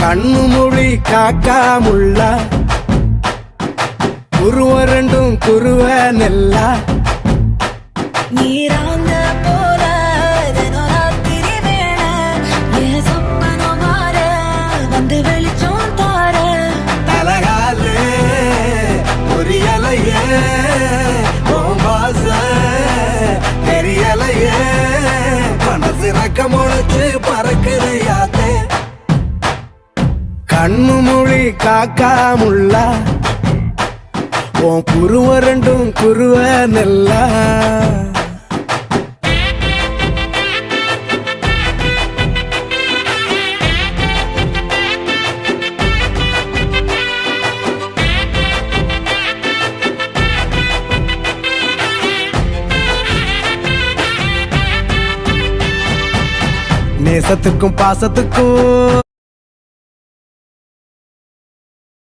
கண்ணு மொழி காக்காமுள்ள குருவ ரெண்டும் குருவ நெல்லா நீராங்க போல தினராத்திரி வேண என் சொப்பனம் மாற வந்து வெளிச்சம் தார தலகாலே பொரியலையே ஓம்பாச தெரியலையே மனசு ரக்க முளைச்சு பறக்குறையாத்தே கண்ணு மொழி காக்காமுள்ள உன் குருவ ரெண்டும் குருவ நெல்லா நேசத்துக்கும் பாசத்துக்கும்